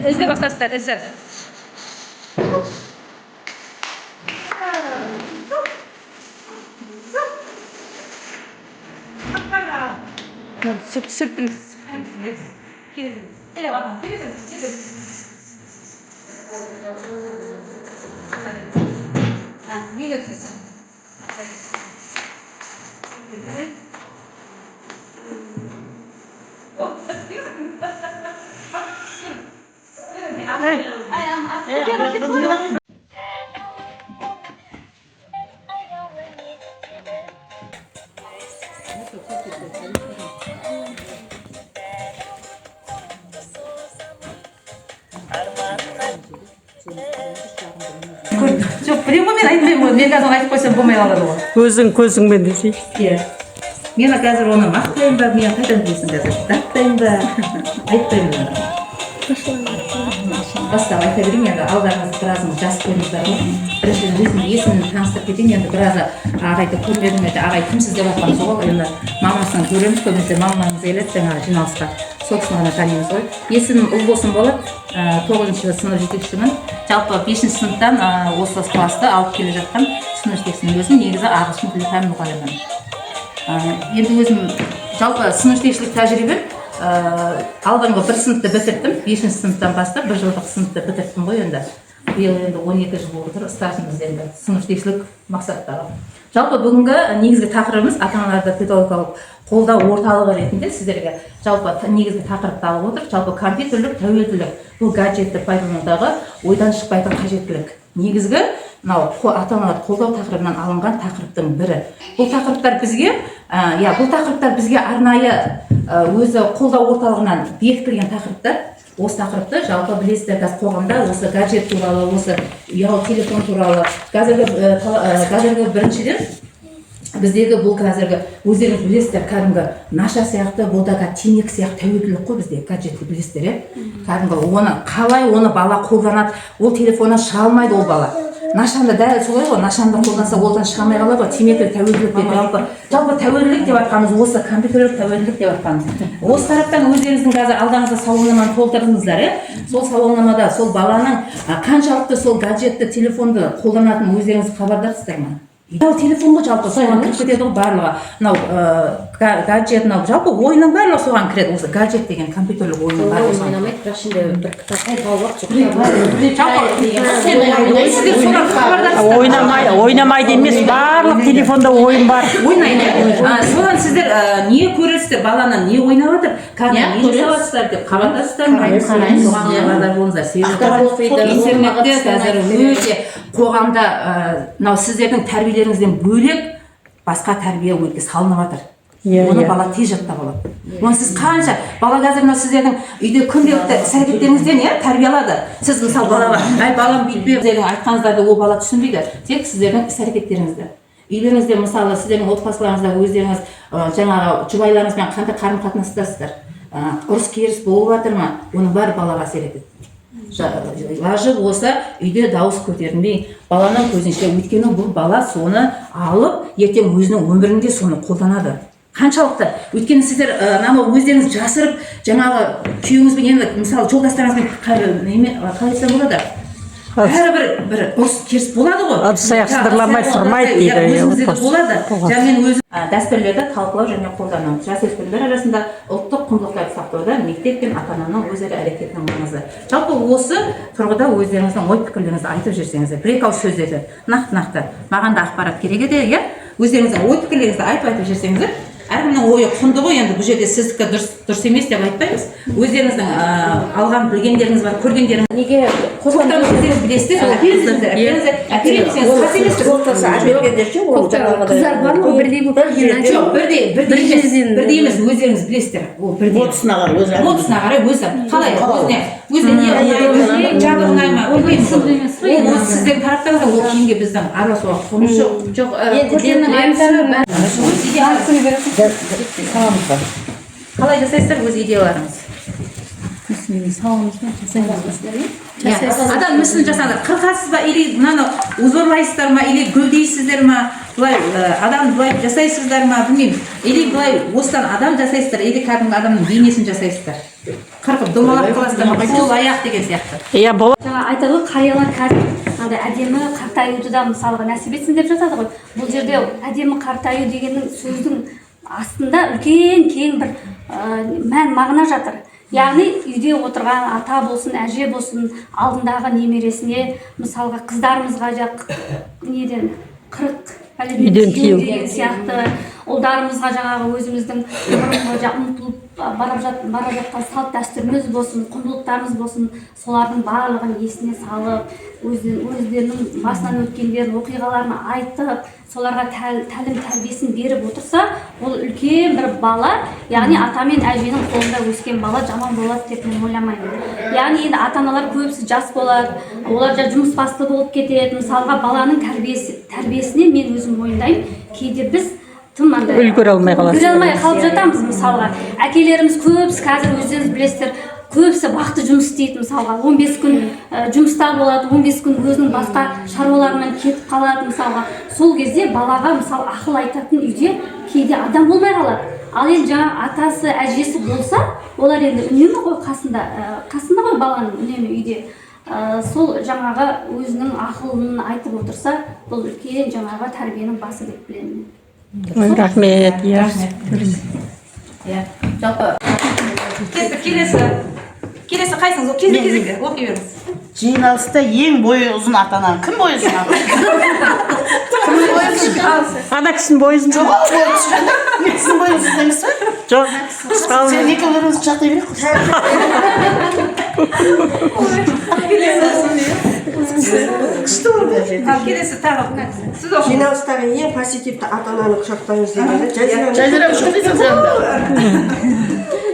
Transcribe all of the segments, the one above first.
İzle başlasınlar, izle. Sürpriz. Ele bak. Ne götürsün? Жоқ, білем ғой, мен айтпаймын ғой, мен қазір айтып қойсам болмай қалады ғой. Көзіңмен десей. Иә. Мен қазір оны мақтаймын ба, мен қайдан білесің қазір? Даттаймын ба, айтпаймын ба. Бастап айта берейін, енді алдарыңыз біразыңыз жас қойыңыздар ғой. Біріншіден өзімнің есімін таныстырып кетейін, енді біразы ағайды көрмедім, ағай кімсіз деп жатқан сол, енді мамасынан көреміз, көбінесе мамамыз келеді жаңағы жиналысқа. Сол кісіні ғана танимыз ғой. Есімім Ұлбосын болады, 9-шы сынып жетекшімін. Жалпы 5-ші сыныптан осы класты алып келе жатқан сынып жетекшінің өзім негізі ағылшын тілі пән мұғалімімін. Енді өзім жалпы сынып жетекшілік тәжірибем алдыңғы бір сыныпты бітірдім, 5-ші сыныптан бастап 1 жылдық сыныпты бітірдім ғой енді. Биыл енді 12 жыл болып отыр стажымыз енді сынып жетекшілік мақсаттағы. Жалпы бүгінгі негізгі тақырыбымыз ата-аналарды педагогикалық қолдау орталығы ретінде сіздерге жалпы негізгі тақырыпты алып отыр. Жалпы компьютерлік тәуелділік, бұл гаджетті пайдаланудағы ойдан шықпайтын қажеттілік. Негізгі мынау ата-аналарды қолдау тақырыбынан алынған тақырыптың бірі. Бұл тақырыптар бізге арнайы өзі қолдау орталығынан бекітілген тақырыптар. Осы тақырыпты жалпы білесіздер, қазір қоғамда осы гаджет туралы, осы ұялы телефон туралы, қазіргі біріншіден біздегі бұл қазіргі өздеріңіз білесіздер, кәдімгі наша сияқты, бұл да темекі сияқты тәуелділік қой бізде, гаджетті білесіздер, кәдімгі оны қалай оны бала қолданады, ол телефоннан шыға алмайды ол бала. Нашанды дәл солай ғой, нашанды қолданса олдан шыға алмай қалады ғой, темекі тәуелділік деп жалпы тәуелділік деп жатқанымыз осы, компьютерлік тәуелділік деп жатқанымыз. Осы тараптан өздеріңіздің қазір алдарыңызда сауалнаманы толтырдыңыздар, сол сауалнамада сол баланың қаншалықты сол гаджетті телефонды қолданатынын өздеріңіз хабардарсыздар ма? Телефонға жалпы соған кіріп кетеді ғой барлығы. Мынау гаджет, мынау жалпы ойынның барлығы соған кіреді. Осы гаджет деген компьютерлік ойынның барлығы соған. Ойнамайды, бірақ ішінде бір кітап Ойнамайды емес, барлық телефонда ойын бар. Ойнайды. Содан сіздер не көресіздер, баланы не ойнап жатыр, кәдімгі не жасаватсыздар деп хабарласыздар ма? Соған хабардар болыңыздар. Себебі интернетте қазір өте қоғамда мынау сіздердің тәрбиелеріңізден бөлек басқа тәрбие өрге салынып жатыр. Оны бала тез жаттап алады. Оны сіз қанша бала қазір мынау сіздердің үйде күнделікті іс-әрекеттеріңізден тәрбие алады. Сіз мысалы балаға, "Ай балам бүйтпе", сіздердің айтқаныңыздарды ол бала түсінбейді. Тек сіздердің іс-әрекеттеріңізді. Үйлеріңізде мысалы сіздердің отбасыларыңызда өздеріңіз жаңағы жұбайларыңызбен қандай қарым-қатынастасыздар? Ұрыс керіс болып жатыр ма? Оның бәрі балаға әсер етеді. Лажы болса үйде дауыс көтерілмей, баланың көзінше, өйткені бұл бала соны алып, ертең өзінің өмірінде соны қолданады. Қаншалықты? Өйткені сіздер өздеріңіз жасырып, жаңағы күйеуіңізбен енді мысалы жолдастарыңызбен қалай болады? Бәрібір бір ұрыс керіс болады ғой. Ыдыс-аяқ сыдырламай тұрмайды дейді. Өзіңізде болады. Және өзі дәстүрлерді талқылау және қолдану. Жасөспірімдер арасында ұлттық құндылықтарды сақтауда мектеп пен ата-ананың өзара әрекетінің маңызы. Жалпы осы тұрғыда өздеріңіздің ой-пікірлеріңізді айтып жүрсеңіздер, бір-екі ауыз сөздерді нақты-нақты. Маған да ақпарат керек еді, өздеріңіздің ой-пікірлеріңізді айтып жүрсеңіздер, әркімнің ойы құнды ғой, енді бұл жерде сіздікі дұрыс емес деп айтпаймыз. Өздеріңіздің алған білгендеріңіз бар, көргендеріңіз. Неге қосылған өздеріңіз білесіздер, қыздар бар ма? Бірдей болып жоқ, бірдей емес, өздеріңіз білесіздер. Ол бірдей. Модысына қарай өзі. Қалай? Өзіне не ұнайды, жабы ұнайды ма? Ол сіздің тараптарыңызда ол киімге біздің араласуға құқығымыз жоқ. жоқ, көргеннің айтары қалай жасайсыздар өз идеяларыңыз? Адам мүсін жасаңыздар, қырқасыз ба, или мынаны узорлайсыздар ма, или гүлдейсіздер ма, былай адам былай жасайсыздар ма, білмеймін, или былай осыдан адам жасайсыздар, или кәдімгі адамның бейнесін жасайсыздар. Қырқып домалақ қыласыздар ма, қол аяқ деген сияқты. Иә, болады. жаңа айтады ғой, қариялар қазір андай әдемі қартаюды да мысалға нәсіп етсін деп жатады ғой. Бұл жерде әдемі қартаю дегеннің сөздің астында үлкен кең бір мән мағына жатыр. Яғни үйде отырған ата болсын, әже болсын, алдындағы немересіне, мысалға қыздарымызға неден 40 үйден кию деген сияқты, ұлдарымызға жаңағы өзіміздің ұмытылып бара жатқан салт дәстүріміз болсын, құндылықтарымыз болсын, солардың барлығын есіне салып, өздерінің басынан өткендер оқиғаларын айтып, соларға тәлім тәрбиесін беріп отырса, ол үлкен бір бала, яғни ата мен әженің қолында өскен бала жаман болады деп мен ойламаймын. Яғни енді ата-аналар көбісі жас болады, олар жұмыс басты болып кетеді. Мысалға баланың тәрбиесіне мен өзім мойындаймын. Кейде біз тым андай үлгере алмай қалып жатамыз. Мысалға әкелеріміз көбісі қазір өздеріңіз білесіздер, көбісі вақты жұмыс істейді. Мысалға 15 күн жұмыста болады, 15 күн өзінің басқа шаруаларымен кетіп қалады. Мысалға сол кезде балаға мысалы ақыл айтатын үйде кейде адам болмай қалады. Ал енді жаңа атасы, әжесі болса, олар енді үнемі ғой қасында ғой баланың үнемі үйде. Сол жаңағы өзінің ақылын айтып отырса, бұл үлкен жаңағы тәрбиенің басы деп білемін. Рахмет. Жалпы келесі қайсыңыз? Кезекте оқи беріңіз. Жиналыста ең бойы ұзын ата-ана кім бойы ұзын? Ана кісінің бойы ұзын. Жоқ, сіздің бойы ұзын емес пе? Жоқ. Сен екеулеріңіз құшақтай берейік қой. Күшті болды. Келесі тағы сіз оқыңыз. Жиналыстағы ең позитивті ата-ананы құшақтаңыз дегені Жазира құшақтайсың сен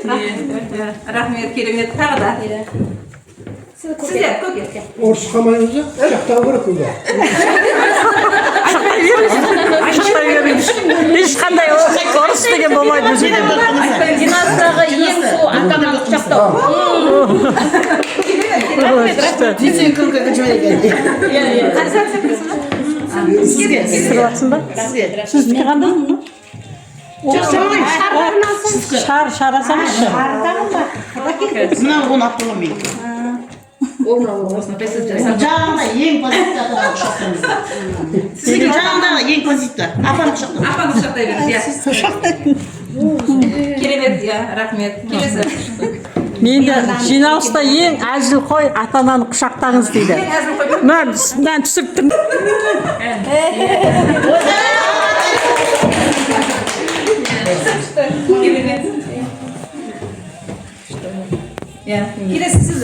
де. Рахмет, керемет. Тағы да. Сіздер, көке. Ұрысқамайыңызды құшақтау керек үйде. Ешқандай орыс деген болмайды бұл жерде. Жиналыстағы ең сұлу ата-ананы құшақтау. Сен күлкі жіберген. Сізге. Сырлатсын ба? Сізге. Сіздікі қандай? Шар асаңызшы. Мынау оны апылым мен. Жаңағыда ең позитивті ата-ананы құшақтаймыз. Сізге жаңағыдағы ең позитивті. Апаны құшақтаймыз. Апаны құшақтай беріңіз. Керемет, рахмет. Келесі. Менде жиналыста ең әзіл қой ата-ананы құшақтаңыз дейді. Мен түсіп тұрмын. Келесі сіз.